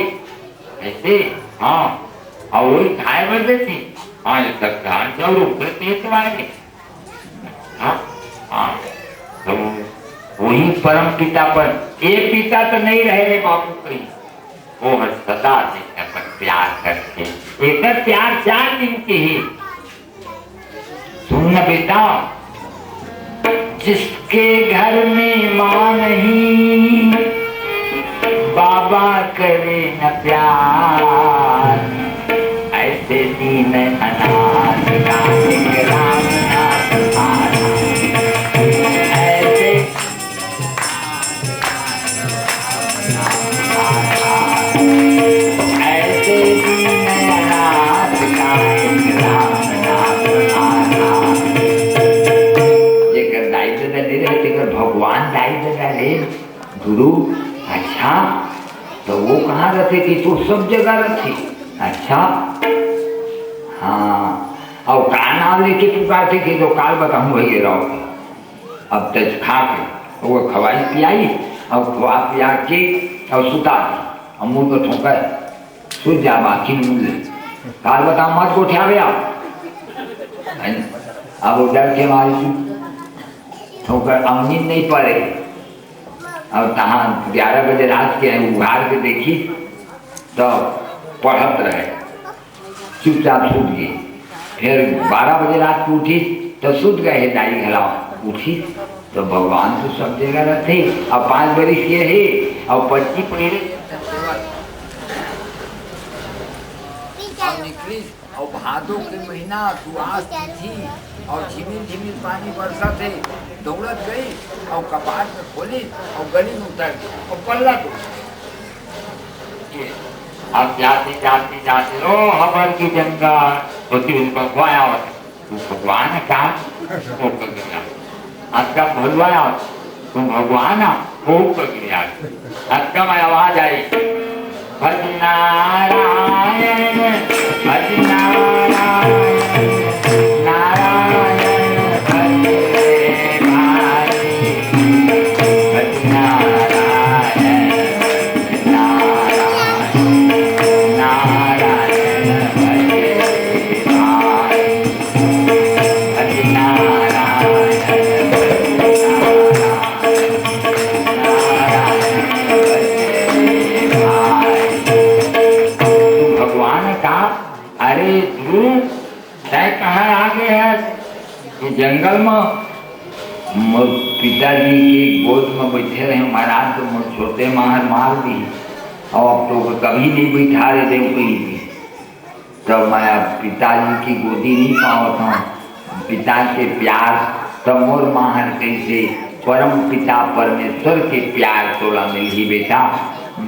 ऐसे। हाँ और वही खाए भर देती। हाँ ये सब धान से और उतरते तुम्हारे। हाँ हाँ तो वही परम पिता पर एक पिता तो नहीं रहे बापू कहीं, वो हर सदा से पर प्यार करके एक प्यार 4 दिन के ही। सुन बेटा जिसके घर में माँ नहीं बाबा करे न प्यार, ऐसे दीन अनाथ राम भगवान गुरु। अच्छा तो वो कहाँ रहते कि तो सब जगह रखे। अच्छा हाँ और का नाम लेके पुकारते थे तो काल बताऊँ वही रहो। अब तज खा के वो खवाई पियाई और खवा पिया के और सुता दी और मुँह को ठोंका सुध जा बाकी मुँह काल बताऊँ मत को उठा गया। अब वो डर के मारी ठोकर अब नींद नहीं पड़े। अब तहाँ 11 बजे रात के उघाड़ के देखी तो पढ़त रहे चुपचाप सूत गई। फिर 12 बजे रात को उठी तो सूत गए दाई घलाओ उठी तो भगवान तो सब जगह रहते। अब 5 बरिस के है और 25 पढ़े निकली और भादों के महीना सुहास थी और झिमिल झिमिल पानी बरसा थे। दौड़त गई और कपाट में खोली और गली में उतर गई और पल्ला तो अब जाते जाते जाते रो हबर की जंगल होती उनको खुआया तू भगवान का आपका भलवाया तुम भगवान खूब कर गया। आपका मैं आवाज आई भज नारायण भज नारायण नारायण भज भाई भज नारायण नारायण नारायण भज भाई भज नारायण अरे ध्रुव तय कहाँ आ गए है जंगल में पिताजी की गोद में बैठे रहे महाराज तो छोटे मार मार दी और तो कभी नहीं बैठा रहे थे कोई भी। तो मैं पिताजी की गोदी नहीं पावत हूँ पिता के प्यार तो मोर माहर कैसे परम पिता परमेश्वर के प्यार तोला मिल ही बेटा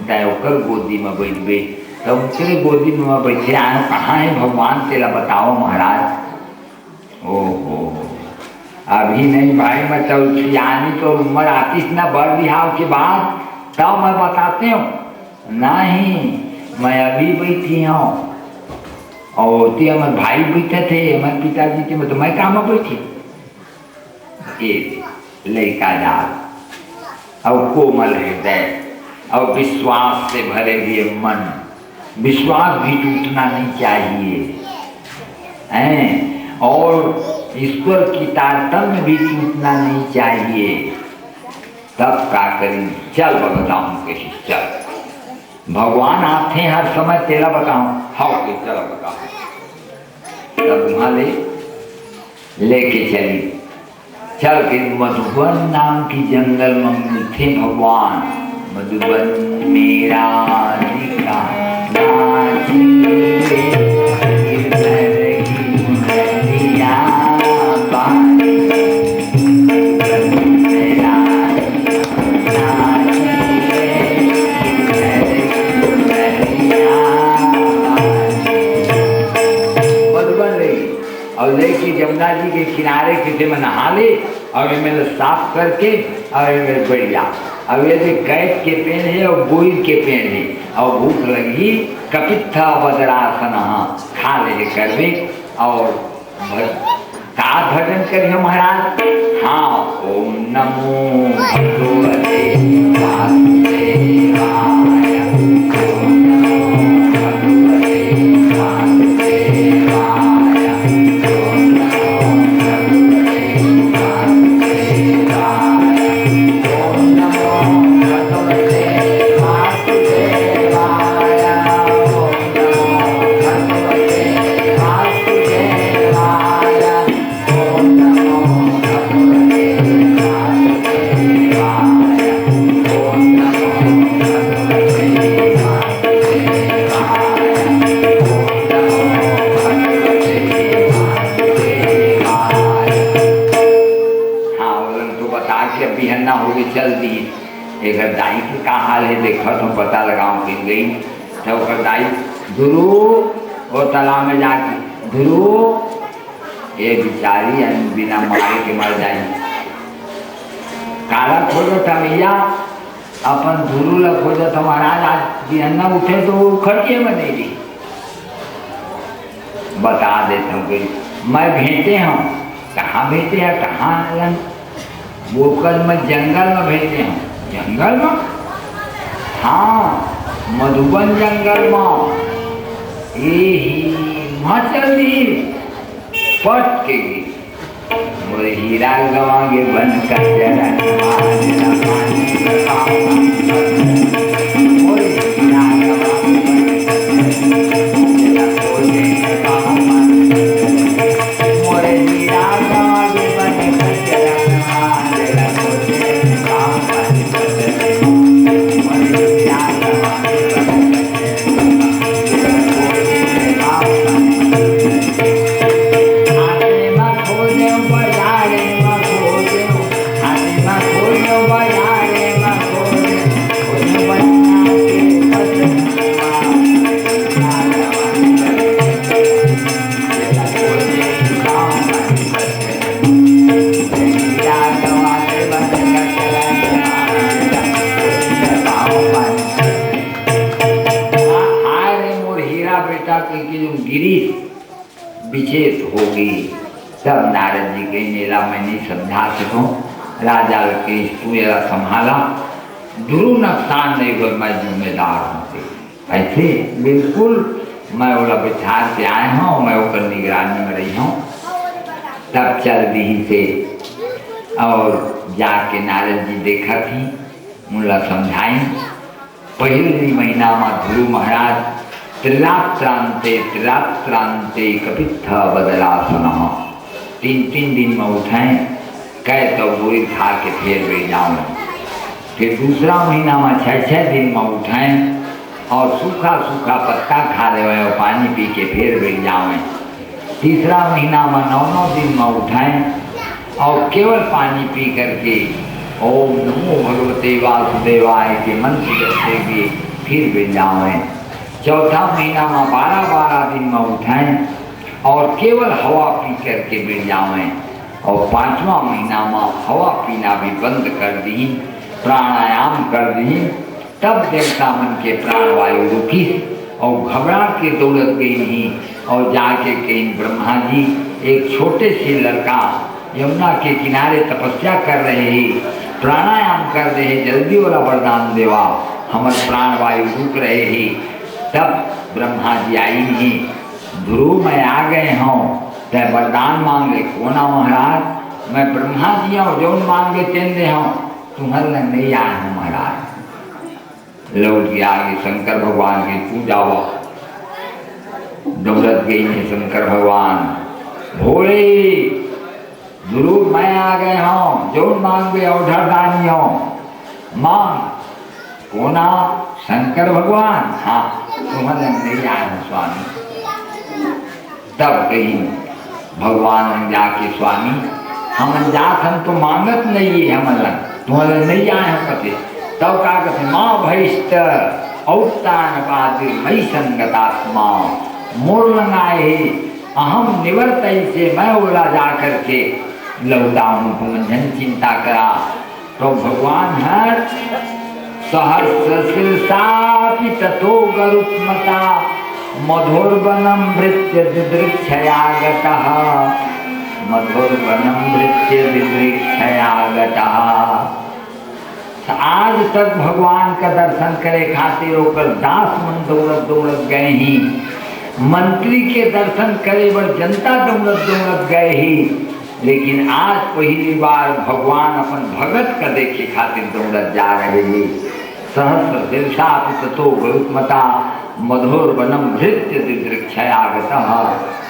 तय ओकर गोदी में बैठ गई। तो उसके गोदी में बैठे आए कहाँ है भगवान तेरा बताओ महाराज। ओहो अभी नहीं भाई मैं तो सियानी तो उम्र आती ना बड़ बिहाव के बाद तब मैं बताते हूँ नहीं मैं अभी बैठी हूँ और ते हमारे भाई बैठे थे हमारे पिताजी के मतलब मैं कहाँ में बैठी लड़का डाल और कोमल हृदय और विश्वास से भरे हुए मन विश्वास भी टूटना नहीं चाहिए हैं और ईश्वर की तारतम्य भी टूटना नहीं चाहिए। तब क्या करें चल बताऊं कैसे चल भगवान आते हैं हर समय तेरा बताऊं हाँ के चलो बताओ। तब वहाँ लेके चली चल के मधुबन नाम की जंगल में थे भगवान। मधुबन मेरा लिखा और लेके जमुना जी के किनारे किसी में नहा ले और मैंने साफ करके और बढ़िया अब ये कैद के पेड़ है और बोइर के पेड़ है और भूख लगी कपित्था वज्रासन खा ले करवे और का भजन करिए महाराज। हाँ ओम नमो भगवते वासुदेवाय ओम नमो भगवते वासुदेवाय ओम नमो चल दी एक दाई के का हाल है देखा तो पता लगाऊं फिर गई तो दाई गुरु वो तालाब में जाके गुरु ये बिचारी बिना मारे के मर जाए काला खोजो था भैया अपन गुरु ला खोजो था महाराज आज बिहन्ना उठे तो खड़के में नहीं दी बता देता हूँ कि मैं भेंटे हूँ। कहाँ भेंटे हैं, कहाँ आलन? वो कल मैं जंगल में भेंटे हूँ। जंगल में? हाँ, मधुबन जंगल में। यही मचली पट के मोरे हीरा गवांगे बन कर जरा विचेत होगी। तब नारद जी के नीला मैं नहीं समझा सकूं। राजा के पूरा संभाला, ध्रुव नुकसान नहीं हुआ, मैं जिम्मेदार हूँ। ऐसे बिल्कुल मैं बोला बिठार से आए हूँ, मैं ऊपर निगरानी में रही हूँ। तब चल दी से और जाके नारद जी देखा थी, मुला समझाई। पहले महीना में ध्रुव महाराज त्रिरात्रांते कपित्थ बदलासन, 3 दिन में उठाएं, कह तो गोरी खा के फिर वे जाऊँ। फिर दूसरा महीना में 6 दिन में उठाएं और सूखा सूखा पत्ता खा ले और पानी पी के फिर वे जाऊँ। तीसरा महीना में 9 दिन में उठाएं और केवल पानी पी करके ओम नमो भगवते वासुदेवाय के मंत्र जपते हुए फिर वे जाएं। चौथा महीना में 12 दिन में उठाएं और केवल हवा पी करके गिर जाएं। और 5वां महीना में हवा पीना भी बंद कर दी, प्राणायाम कर दी। तब देवता मन के प्राणवायु रुकी और घबरा के दौड़त गई नहीं। और जाके कहीं ब्रह्मा जी एक छोटे से लड़का यमुना के किनारे तपस्या कर रहे हैं, प्राणायाम कर रहे हैं, जल्दी वाला वरदान देवा, हमारे प्राणवायु रुक रहे हैं। तब ब्रह्मा जी आई नहीं, ध्रुव मैं आ गए हूँ, तय वरदान मांग ले। कोना महाराज, मैं ब्रह्मा जी हूँ, जो मांगे तेन दे हूँ, तुम्हारे नहीं आए हूँ महाराज। लौट के आगे शंकर भगवान की पूजा हुआ, दौड़त गई है शंकर भगवान, भोले ध्रुव मैं आ गए हूँ, जो मांगे औढ़ दानी हूँ, मांग। कोना शंकर भगवान, हाँ तुम्हारे नहीं आए हैं स्वामी। तब कहीं भगवान जाके स्वामी हम जात हम तो मांगत नहीं है, हम तुम्हारे नहीं आए हैं पते। तब का कहते माँ भैष्ट औतान बाद मई संगतात्मा मोर लगाए अहम निवर्त से मैं ओला जा करके लौटा हूँ, कुमंजन चिंता करा। तो भगवान हर सहस्र शीर्षापि ततो गरुत्मता मधुर्वनम भृत्य दिदृक्षयागतः, मधुर्वनम भृत्य दिदृक्षयागतः। आज तक भगवान का दर्शन करे खातिर होकर दास मन दौड़त गए ही, मंत्री के दर्शन करे बर जनता दौड़त गए ही, लेकिन आज पहली बार भगवान अपन भगत का देखे खातिर दौड़त जा रहे हैं। सहस्र शीर्षा ततो गरुत्मता मधुर वनम भृत्य दिदृक्षयागतः।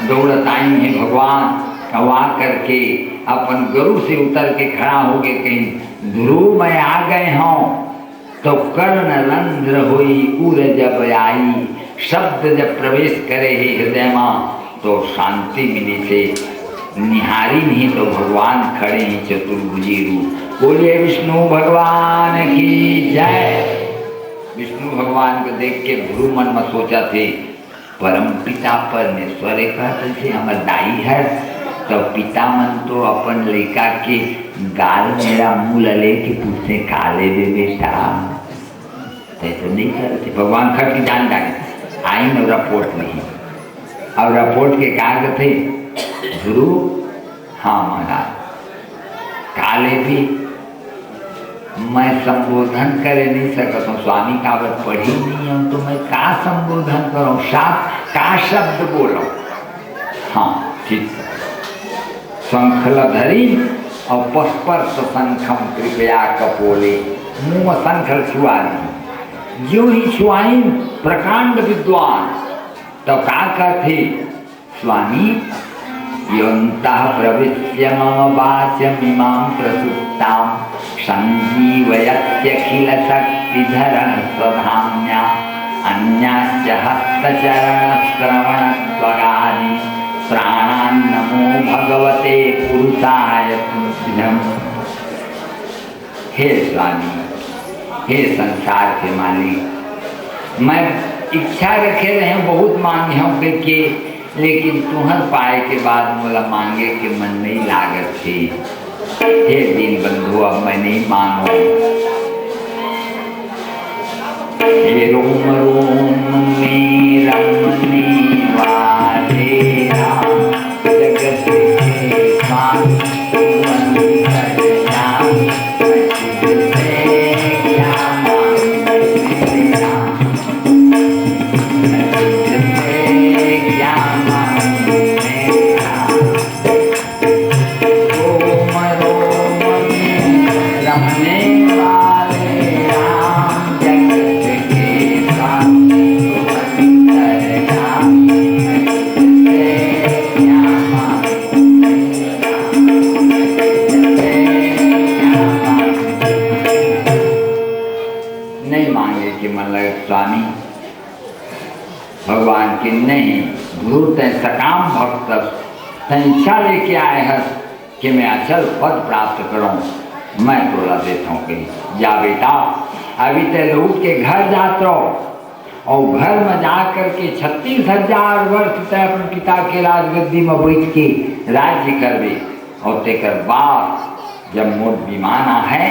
दौड़त आई है भगवान, आ करके अपन गरु से उतर के खड़ा हो गए, कहीं ध्रुव मैं आ गए हूँ। तो कर्ण रंध्र हुई उर जब आई, शब्द जब प्रवेश करे है हृदय में तो शांति मिली से निहारी नहीं। तो भगवान खड़े हैं चतुर्भुजी रूप। बोलिए विष्णु भगवान की जय। विष्णु भगवान को देख के ध्रुव मन में सोचा थे परम पिता परमेश्वर कहते हमारे दाई है, तो पिता मन तो अपन लड़का के गाल मेरा मुँह ले के पूछते काले दे बेटा, तो नहीं करते। भगवान खट की जान जाने आई न रिपोर्ट नहीं। और रिपोर्ट के कागज थे ध्रुव, हाँ महाराज काले भी मैं संबोधन करे नहीं सकता हूँ, स्वामी का बात पढ़ी नहीं हूँ तो मैं का संबोधन करूँ, साथ का शब्द बोलो। हाँ ठीक है, शंखलधरी और पुष्पर्श शंखम कृपया कपोले, मुँह शंखल छुआ दी, यूं ही छुआइन प्रकांड विद्वान। तो का करते स्वामी, योन्तः प्रविश्य मम वाचमिमां प्रसुप्तां संजीवयत्यखिल शक्तिधरः स्वधाम्या, अन्याश्च हस्तचरणश्रवणत्वगानि प्राणान् नमो भगवते पुरुषाय तुभ्यम्। हे स्वामी, हे संसार के मालिक, मैं इच्छा रखे रहे बहुत मांगे हूँ करके, लेकिन तुहर पाए के बाद मोला मांगे के मन नहीं लागत थी। हे दीन बंधु, अब मैं नहीं मांगू। हे रोम रोम में रमने वाले राम, जगत के स्वामी स्वामी भगवान की नहीं गुरु तय सकाम भक्त इच्छा लेके आए हैं कि मैं अचल पद प्राप्त करूं, मैं तोला देता हूँ कहीं जा बेटा, अभी तय लौट के घर जात रहो और घर में जा करके 36,000 वर्ष तय अपने पिता के राजगद्दी में बैठ के राज्य करवे, और तेकर बाद जब मोट विमाना है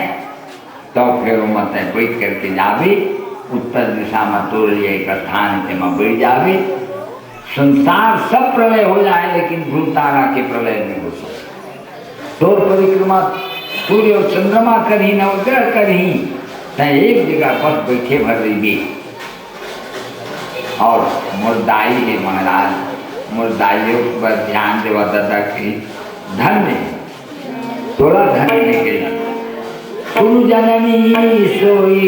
तो फिर मत बैठ करके जावे उत्तर दिशा में तोड़ लिए एक स्थान के में बढ़ जावे। संसार सब प्रलय हो जाए लेकिन ध्रुव तारा के प्रलय नहीं हो सकता। तोर परिक्रमा सूर्य और चंद्रमा करही नवग्रह करही तय एक जगह पर बैठे भर रही। और मुर्दाई है महाराज, मुर्दाइयों पर ध्यान देवा दादा की धन्य थोड़ा धन्य के सुनु जननी सोई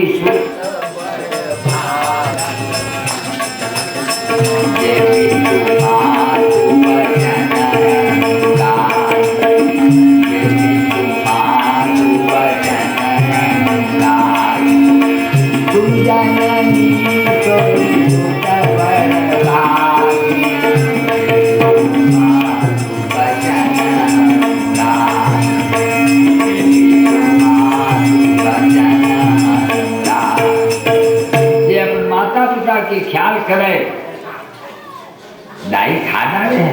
के ख्याल करे। दाई खाना रहे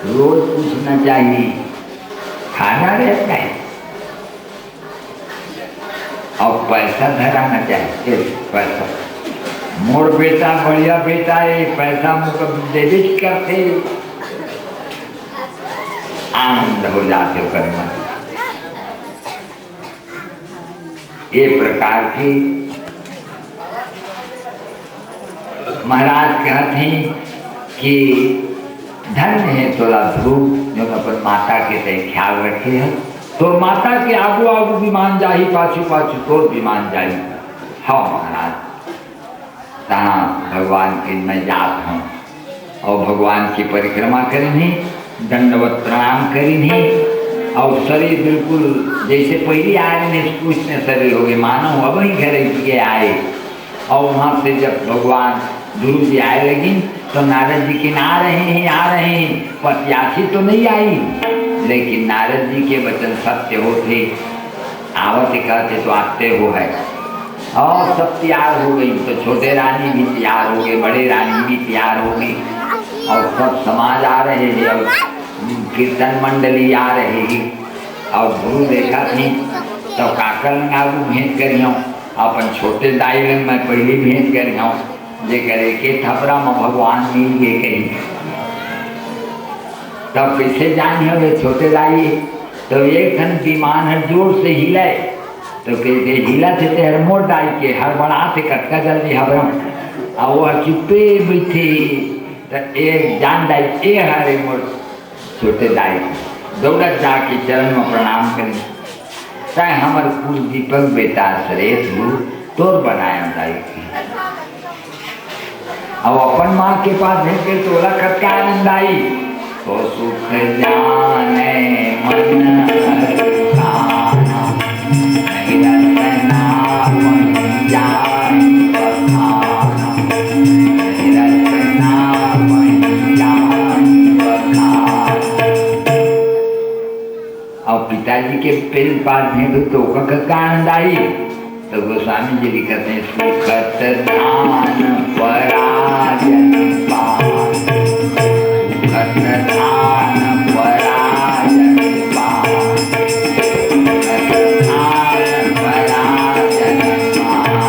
रोज पूछना चाहिए, खाना रहता है और पैसा धराना चाहिए। पैसा मोर बेटा बढ़िया बेटा है, पैसा मुझको डेबिट करते आनंद हो जाते हो कर्म। ये प्रकार की महाराज कहते हैं कि धन्य है तोरा ध्रुव जो अपन माता के तय ख्याल रखे है। तो माता के आगू आगू विमान जाही, पाछू पाछू तोर विमान जाही। हाँ महाराज, तहाँ भगवान के मैं जात हूँ और भगवान की परिक्रमा करेंगे, दंडवत प्रणाम करेंगे और शरीर बिल्कुल जैसे पहले आए ने पूछने शरीर हो गए मानो अब ही घर के आए। और वहाँ से जब भगवान ध्रुव जी आए लगी तो नारद जी के आ रहे हैं प्रत्याशी तो नहीं आई, लेकिन नारद जी के वचन सत्य होते, आवत कहते तो आते हो है। और सब तैयार हो गई तो छोटे रानी भी तैयार हो गए, बड़े रानी भी तैयार हो गई और सब समाज आ रहे हैं और कीर्तन मंडली आ रहे हैं। और ध्रुव देखा थी तो काकर आगू भेंट करी हूँ, अपन छोटे दाई में मैं पहले भेंट करी हूँ। जे करे के थपरा में भगवान मिल गए कहीं तब कैसे जान है छोटे लाई तो एक खन विमान हर जोर से हिले तो कहते हिला थे हर मोड़ डाल के हर बड़ा से कटका जल्दी हबरम और वो चुपे बैठे तो एक जान डाल ए हरे मोड़ छोटे दाई दौड़त जाके चरण में प्रणाम करें चाहे हमारे कुल दीपक बेटा सरेश तोर बनाया दाई अब अपन माँ के पास भेज तोला कटका आनंद आई तो सुख जाने मन और पिताजी के पेड़ पास में तो का आनंद आई तो गोस्वामी जी लिखते हैं सुखत धान पराजन पान सुखत धान पराजन पान सुखत धान पराजन पान।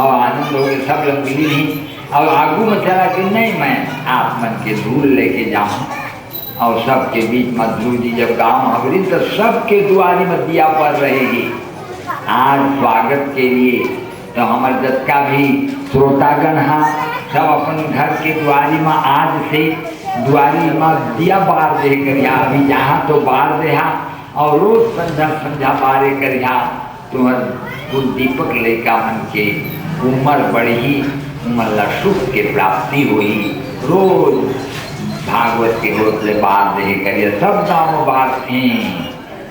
और आनंद हो गए सब लोग मिली नहीं और आगू में चला कि नहीं मैं आप मन के धूल लेके जाऊं और सबके बीच मधुर जी जब गांव हबरी तो सबके दुआरी में दिया पड़ रहेगी आज स्वागत के लिए तो हमारे जत्का भी श्रोतागण है सब अपन घर के दुआरी में आज से दुआरी में दिया बार दे करिया अभी जहाँ तो बार दे और रोज संध्या संध्या बारे करिया तुम्हार कुल दीपक लेका मन के उम्र बढ़ी उम्र सुख के प्राप्ति हुई रोज भागवत के होतले बात दे करिए सब दाम बात थी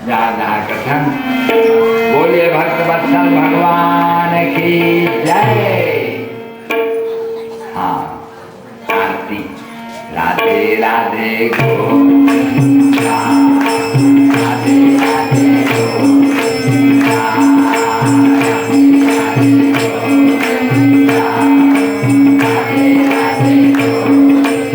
जहाँ जहाँ कथन बोलिए भक्तवत्सल भगवान की जय। हाँ आरती Radhe Radhe Govinda Radhe Radhe Govinda Radhe Radhe Govinda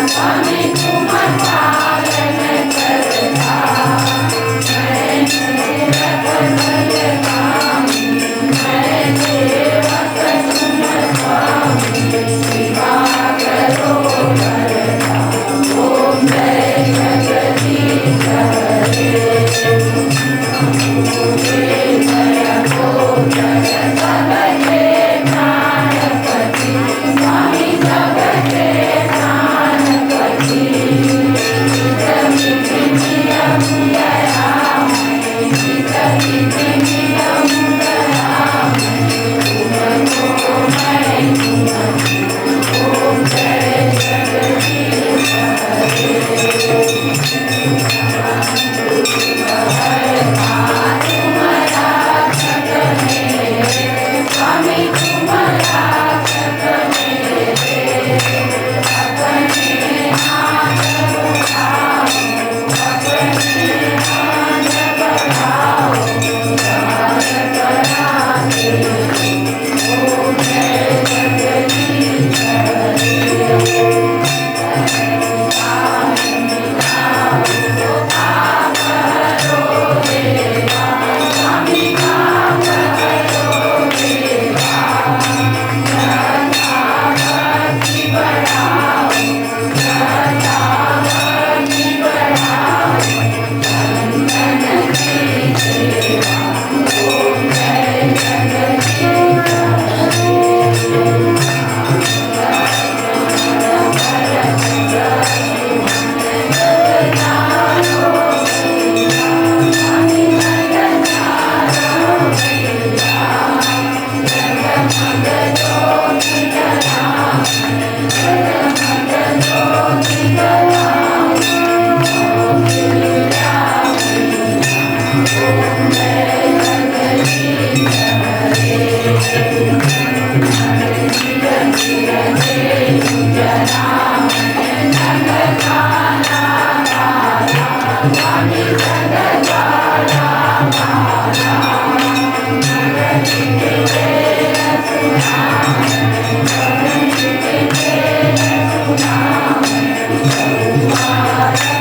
Swami Thank you.